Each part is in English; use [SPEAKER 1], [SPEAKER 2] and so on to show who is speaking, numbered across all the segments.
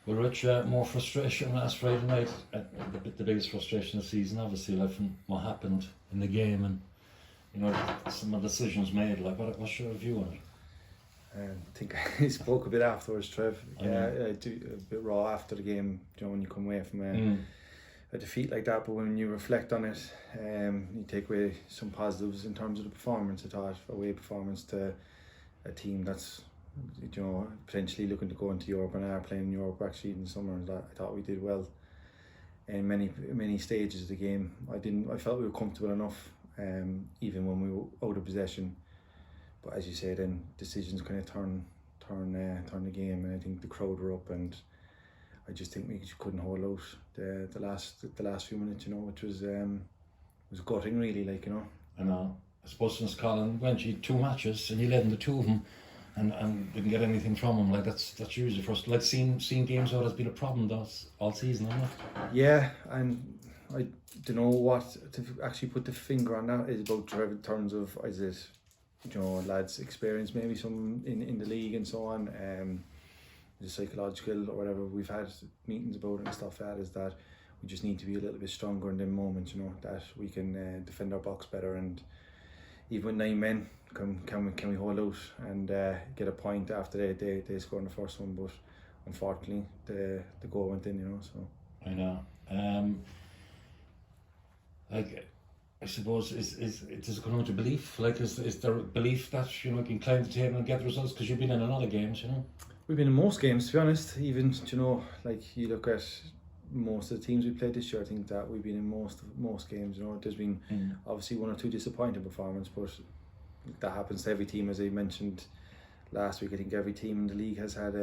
[SPEAKER 1] Well, Rich, more frustration last Friday night. The biggest frustration of the season, obviously, like from what happened in the game and some of the decisions made. Like, what's your view on it?
[SPEAKER 2] I think I spoke a bit afterwards, Trev.
[SPEAKER 1] I
[SPEAKER 2] do a bit raw after the game. When you come away from a defeat like that, but when you reflect on it, you take away some positives in terms of the performance. I thought away performance to a team that's potentially looking to go into Europe and are playing in Europe actually in the summer. That I thought we did well in many stages of the game. I felt we were comfortable enough, even when we were out of possession. But as you say, then decisions kind of turn the game, and I think the crowd were up, and I just think we couldn't hold out the last few minutes, which was gutting really,
[SPEAKER 1] I know. I suppose since Colin went, he had 2 matches and he led in the 2 of them, and didn't get anything from him. Like that's usually for us. Like seeing games out has been a problem all season, hasn't it?
[SPEAKER 2] Yeah, and I don't know what to actually put the finger on that is about in terms of is it lads' experience, maybe some in the league and so on, the psychological or whatever. We've had meetings about it and stuff. That is that we just need to be a little bit stronger in them moments, that we can defend our box better, and even with 9 men, can we hold out and get a point after they scored in the first one, but unfortunately the goal went in, so.
[SPEAKER 1] I know. I suppose is it going to belief? Like is there belief that you can climb the table and get the results, because you've been in a lot of games,
[SPEAKER 2] We've been in most games, to be honest. Even like you look at most of the teams we played this year, I think that we've been in most games. There's been obviously 1 or 2 disappointing performances, but that happens to every team. As I mentioned last week, I think every team in the league has had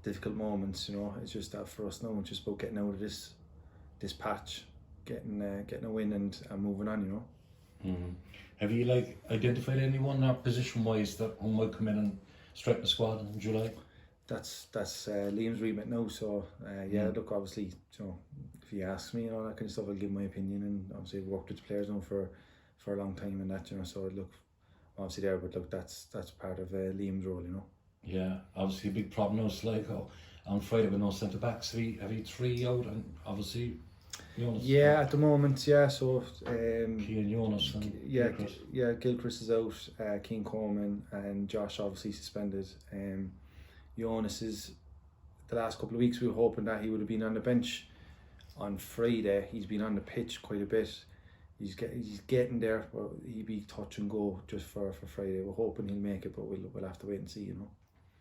[SPEAKER 2] difficult moments. It's just that for us now, it's just about getting out of this patch, getting a win and moving on.
[SPEAKER 1] Have you identified anyone position wise that who might come in and strike the squad in July?
[SPEAKER 2] That's Liam's remit now. So look, obviously, if he asks me, that kind of stuff, I'll give my opinion. And obviously, I've worked with the players now for a long time and that, So look, obviously there, but look, that's part of Liam's role,
[SPEAKER 1] Yeah, obviously a big problem now, Sligo on Friday with no centre backs. Have you 3 out, and obviously Jonas?
[SPEAKER 2] Yeah, at the moment, yeah. So
[SPEAKER 1] Keane, Jonas, and
[SPEAKER 2] Gilchrist is out. Keane Coleman and Josh obviously suspended. Jonas is the last couple of weeks we were hoping that he would have been on the bench on Friday. He's been on the pitch quite a bit. He's getting there, but he'd be touch and go just for Friday. We're hoping he'll make it, but we'll have to wait and see,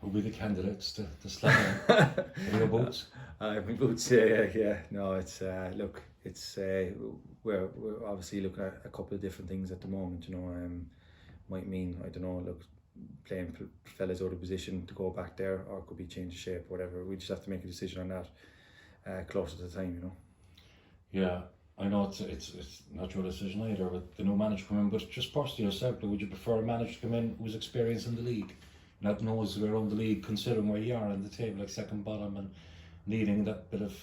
[SPEAKER 1] Who'll be the candidates to slap your boots?
[SPEAKER 2] My boots, yeah. No, it's look, it's we're obviously looking at a couple of different things at the moment. Might mean, I don't know, look, playing fellas out of position to go back there, or it could be change of shape, whatever. We just have to make a decision on that closer to the time,
[SPEAKER 1] Yeah. I know it's not your decision either, but the new manager come in. But just personally yourself, would you prefer a manager to come in who's experienced in the league, that knows around the league, considering where you are on the table, like second bottom, and needing that bit of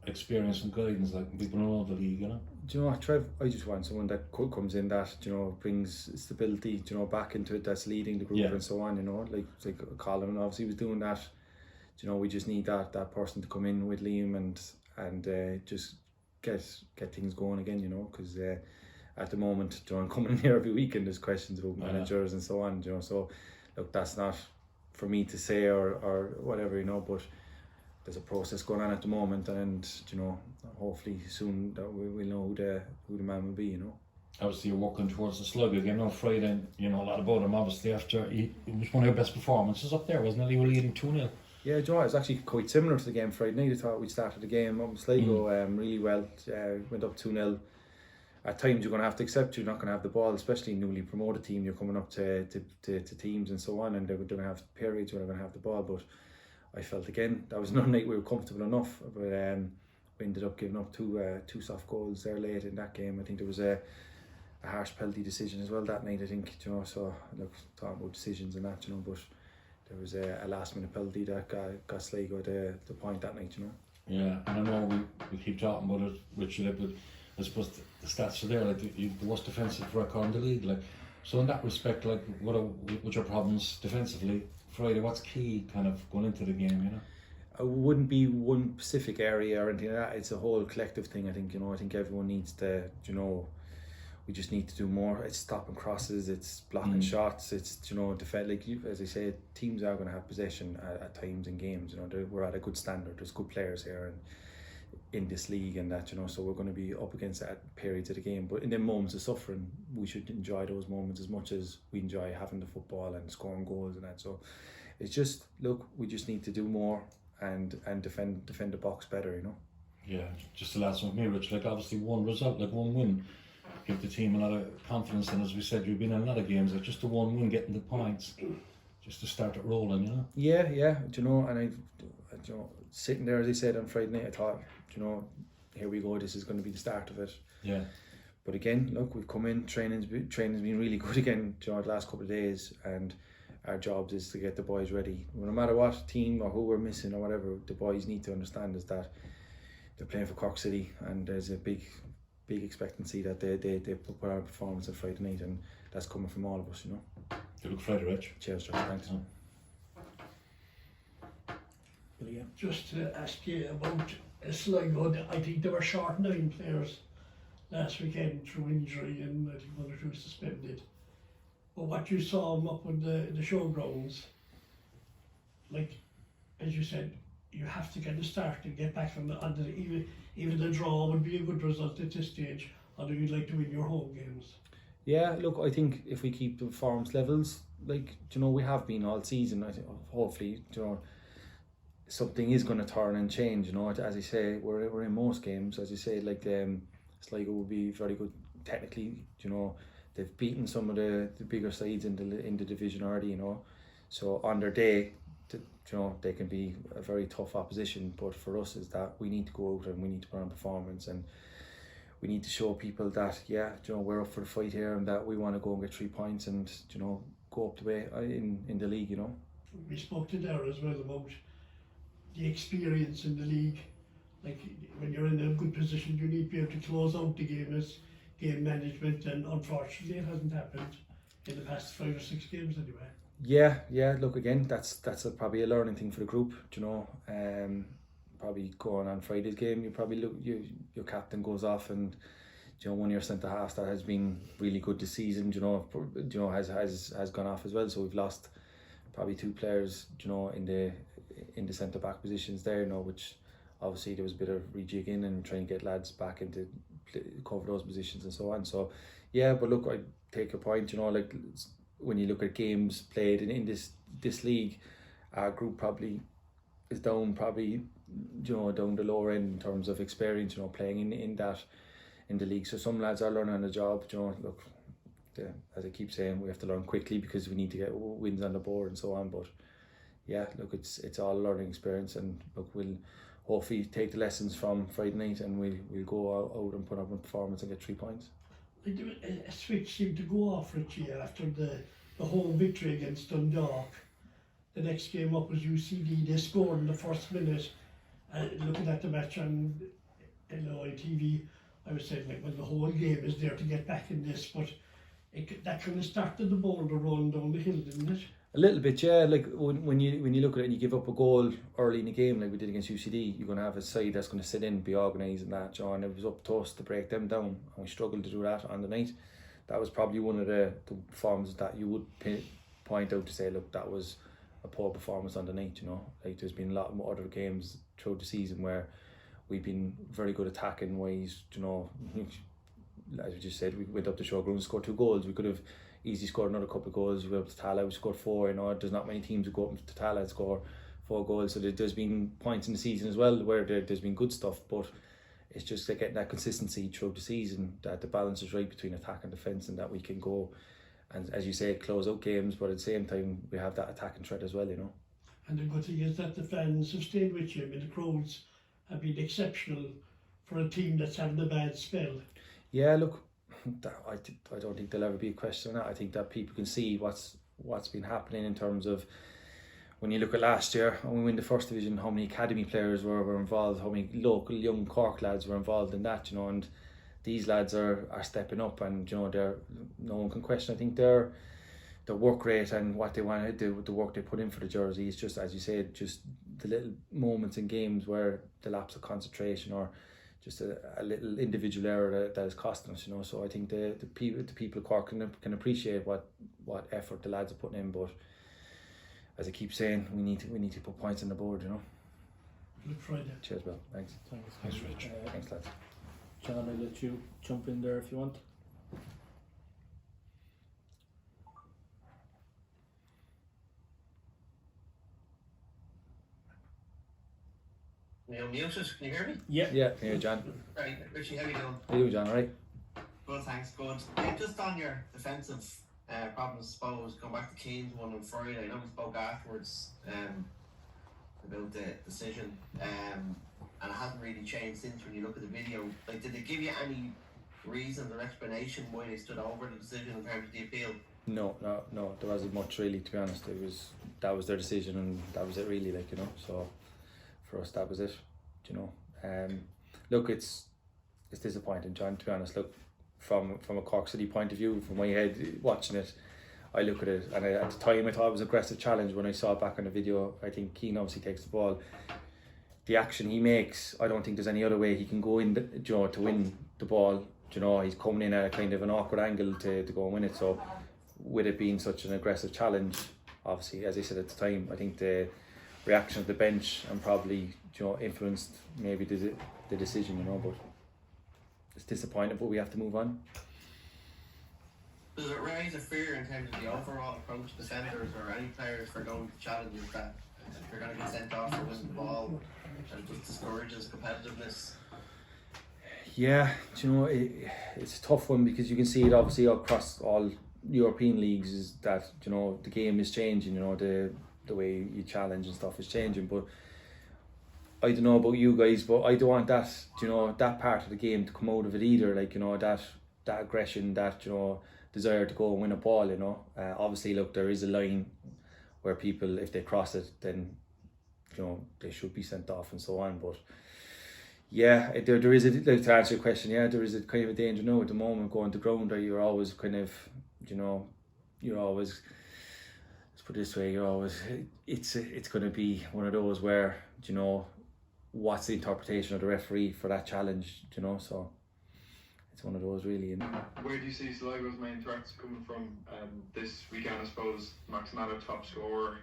[SPEAKER 1] experience and guidance, like people who know the league,
[SPEAKER 2] Do you know what, Trev? I just want someone that comes in that brings stability, back into it, that's leading the group and so on. Like Colin obviously was doing that. We just need that person to come in with Liam and just get things going again, because at the moment, I'm coming in here every week and there's questions about managers and so on, so look, that's not for me to say or whatever, but there's a process going on at the moment, and hopefully soon that we'll know who the man will be,
[SPEAKER 1] Obviously you're working towards the Sligo game on Friday, and a lot about him obviously after it was one of your best performances up there, wasn't it? You were leading 2-0.
[SPEAKER 2] Yeah, it was actually quite similar to the game Friday night. I thought we started the game up in Sligo really well. Went up 2-0. At times you're going to have to accept you're not going to have the ball, especially newly promoted team. You're coming up to teams and so on, and they're going to have periods where they're going to have the ball. But I felt again that was another night we were comfortable enough, but we ended up giving up two soft goals there late in that game. I think there was a harsh penalty decision as well that night, I think, so look, talking about decisions and that, but there was a last minute penalty that got Sligo the point that night,
[SPEAKER 1] Yeah, and I know we keep talking about it, Richie, but I suppose the stats are there, like the worst defensive record in the league, like, so in that respect, like, what's your problems defensively Friday? What's key kind of going into the game,
[SPEAKER 2] it wouldn't be one specific area or anything like that. It's a whole collective thing. I think I think everyone needs to, we just need to do more. It's stopping crosses, it's blocking shots, it's defend. Like as I say, teams are going to have possession at times in games. We're at a good standard. There's good players here and in this league and that. So we're going to be up against that periods of the game. But in them moments of suffering, we should enjoy those moments as much as we enjoy having the football and scoring goals and that. So it's just we just need to do more and defend the box better.
[SPEAKER 1] Yeah, just the last one with me, Rich. Like obviously one result, like one win, give the team a lot of confidence. And as we said, you've been in a lot of games. Like just the one win, getting the points, just to start it rolling.
[SPEAKER 2] Yeah. And I sitting there as I said on Friday night, I thought, here we go. This is going to be the start of it.
[SPEAKER 1] Yeah.
[SPEAKER 2] But again, we've come in. Training's been really good again. The last couple of days, and our jobs is to get the boys ready. No matter what team or who we're missing or whatever, the boys need to understand is that they're playing for Cork City, and there's a big expectancy that they put on a performance on Friday night, and that's coming from all of us.
[SPEAKER 1] Good luck Friday, Rich.
[SPEAKER 2] Cheers, Josh. Thanks.
[SPEAKER 3] Just to ask you about Sligo, I think they were short 9 players last weekend through injury, and I think 1 or 2 suspended. But what you saw them up on the showgrounds, like as you said, you have to get a start and get back on the even the draw would be a good result at this stage. Although you'd like to win your home games. Yeah,
[SPEAKER 2] look, I think if we keep the performance levels, like we have been all season, I think hopefully something is going to turn and change. As I say, we're in most games. As you say, like Sligo will be very good technically. They've beaten some of the bigger sides in the division already. So on their day, they can be a very tough opposition. But for us, is that we need to go out and we need to put on performance, and we need to show people that we're up for the fight here, and that we want to go and get 3 points and go up the way in the league.
[SPEAKER 3] We spoke to Darragh as well about the experience in the league. Like when you're in a good position, you need to be able to close out the game as game management, and unfortunately it hasn't happened in the past 5 or 6 games anyway.
[SPEAKER 2] Yeah. Look, again, that's probably a learning thing for the group. Probably going on Friday's game, you probably look your captain goes off, and one of your centre halves that has been really good this season, has gone off as well. So we've lost probably 2 players, in the centre back positions there, which obviously there was a bit of rejigging and trying to get lads back into cover those positions and so on. So yeah, but look, I take your point. Like when you look at games played in this league, our group probably is down down the lower end in terms of experience, playing in the league. So some lads are learning on the job. Look, as I keep saying, we have to learn quickly because we need to get wins on the board and so on. But yeah, look, it's all a learning experience, and look, we'll hopefully take the lessons from Friday night, and we'll go out and put up a performance and get 3 points.
[SPEAKER 3] A switch seemed to go off, Richie, after the home victory against Dundalk. The next game up was UCD. They scored in the first minute. Looking at the match on LOI-TV, I was saying, like, well, the whole game is there to get back in this, but that kind of started the ball to run down the hill, didn't it?
[SPEAKER 2] A little bit, yeah. Like when you look at it and you give up a goal early in the game, like we did against UCD, you're going to have a side that's going to sit in, be organised and that, and it was up to us to break them down, and we struggled to do that on the night. That was probably one of the performances that you would point out to say, look, that was a poor performance on the night. Like there's been a lot more other games throughout the season where we've been very good attacking wise. As we just said, we went up the showground and scored 2 goals. We could have easily scored another couple of goals. We went up to Tala, we scored 4. There's not many teams who go up to Tala and score 4 goals. So there's been points in the season as well where there's been good stuff, but it's just like getting that consistency throughout the season, that the balance is right between attack and defence, and that we can go and, as you say, close out games, but at the same time we have that attacking threat as well.
[SPEAKER 3] And the good thing is that the fans have stayed with you. I mean, the crowds have been exceptional for a team that's having a bad spell.
[SPEAKER 2] Yeah, look, I don't think there'll ever be a question on that. I think that people can see what's been happening in terms of when you look at last year and we win the first division, how many academy players were involved, how many local young Cork lads were involved in that, and these lads are stepping up, and they're, no one can question. I think they're the work rate and what they want to do, the work they put in for the jersey. It's just, as you said, just the little moments in games where the lapse of concentration or just a little individual error that is costing us, you know. So I think the people of Cork can appreciate what effort the lads are putting in, but as I keep saying, we need to put points on the board, you know.
[SPEAKER 3] Good Friday.
[SPEAKER 2] Cheers, Bill. Thanks.
[SPEAKER 1] Thanks, Rich.
[SPEAKER 2] Thanks, lads.
[SPEAKER 4] John, I'll let you jump in there if you want.
[SPEAKER 5] You're muted, can you hear me?
[SPEAKER 2] Yeah, here, John.
[SPEAKER 5] Right, Richie, how you doing?
[SPEAKER 2] How you doing, John? All right?
[SPEAKER 5] Good, thanks, good. Just on your defensive problems, I suppose, going back to Keane's one on Friday, I know we spoke afterwards about the decision, and it hasn't really changed since when you look at the video. Like, did they give you any reason or explanation why they stood over the decision in terms of the appeal?
[SPEAKER 2] No, there wasn't much really, to be honest. That was their decision and that was it really, like, you know. So for us, that was it, you know. Look, it's disappointing, John, to be honest. Look, from a Cork City point of view, from my head watching it, I look at it and at the time I thought it was an aggressive challenge. When I saw it back on the video, I think Keane obviously takes the ball. The action he makes, I don't think there's any other way he can go in, to win the ball. You know, he's coming in at a kind of an awkward angle to go and win it. So with it being such an aggressive challenge, obviously, as I said at the time, I think the reaction of the bench and probably, influenced maybe the decision, you know. But it's disappointing, but we have to move on.
[SPEAKER 5] Does it raise a fear in terms of the overall approach to centres or any players for going to challenges that they're going to get sent off for winning the ball and it just discourages competitiveness?
[SPEAKER 2] Yeah, it's a tough one because you can see it obviously across all European leagues is that, the game is changing, the way you challenge and stuff is changing. But I don't know about you guys, but I don't want that, that part of the game to come out of it either. Like, that aggression, that, desire to go and win a ball, obviously, look, there is a line where people, if they cross it, then, they should be sent off and so on. But yeah, there is to answer your question, there is a kind of a danger now at the moment going to ground where you're always kind of, you're always, let's put it this way, it's going to be one of those where, what's the interpretation of the referee for that challenge, so it's one of those really.
[SPEAKER 6] Where do you see Sligo's main threats coming from this weekend? I suppose Max Maddox, top scorer,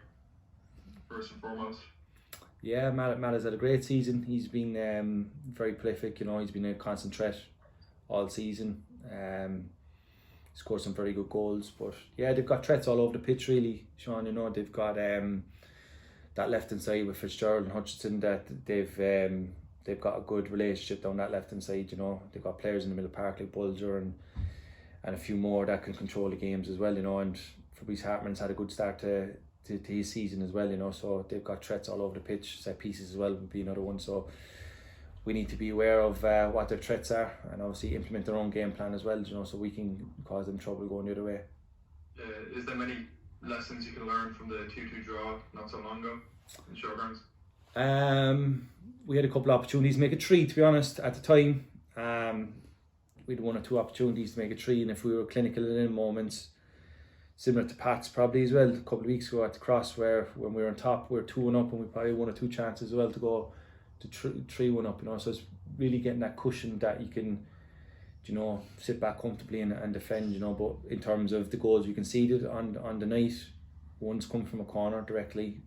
[SPEAKER 6] first and foremost.
[SPEAKER 2] Yeah, Matt has had a great season. He's been very prolific, he's been a constant threat all season. Scored some very good goals, but yeah, they've got threats all over the pitch really, Sean. They've got that left hand side with Fitzgerald and Hutchinson, that they've got a good relationship down that left hand side. They've got players in the middle of the park like Bulger and a few more that can control the games as well. And Fabrice Hartman's had a good start to his season as well. So they've got threats all over the pitch. Set pieces as well would be another one. So we need to be aware of what their threats are and obviously implement their own game plan as well, so we can cause them trouble going the other way.
[SPEAKER 6] Is there many lessons you can learn from the 2-2 draw not so long ago in Showgrounds?
[SPEAKER 2] We had a couple of opportunities to make it 3, to be honest, at the time. We had 1 or 2 opportunities to make it 3, and if we were clinical in moments, similar to Pat's probably as well, a couple of weeks ago at the Cross, where when we were on top, we were 2-1 up and we probably 1 or 2 chances as well to go to 3-1 up, so it's really getting that cushion that you can, sit back comfortably and defend, but in terms of the goals we conceded on the night, one's come from a corner directly,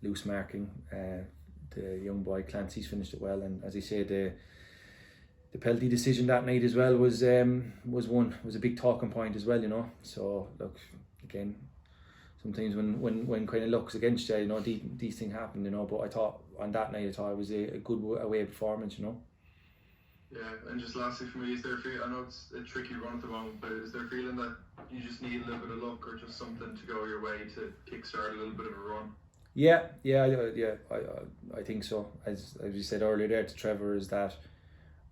[SPEAKER 2] loose marking, the young boy Clancy's finished it well, and as I say, the penalty decision that night as well was a big talking point as well, so look, again, sometimes when kind of luck's against you, these things happen, but I thought on that night, it was a good away performance,
[SPEAKER 6] Yeah, and just lastly for me, is there a feel, I know it's a tricky run at the moment, but is there a feeling that you just need a little bit of luck or just something to go your way to kickstart a little bit of a run?
[SPEAKER 2] Yeah, I think so. As you said earlier there to Trevor, is that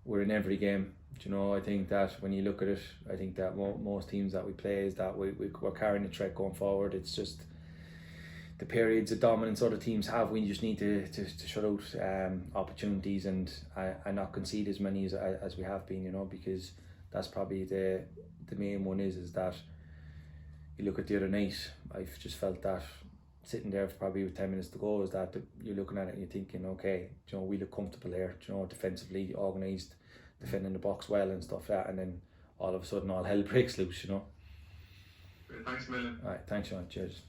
[SPEAKER 2] we're in every game. I think that when you look at it, I think that most teams that we play is that we're carrying the threat going forward. It's just the periods of dominance other teams have. We just need to shut out opportunities and not concede as many as we have been. Because that's probably the main one is that you look at the other night, I've just felt that sitting there for probably with 10 minutes to go is that you're looking at it and you're thinking, okay, you know, we look comfortable here, you know, defensively organised, defending the box well and stuff like that, and then all of a sudden all hell breaks loose, you know.
[SPEAKER 6] Thanks a million.
[SPEAKER 2] Alright, thanks Sean, cheers.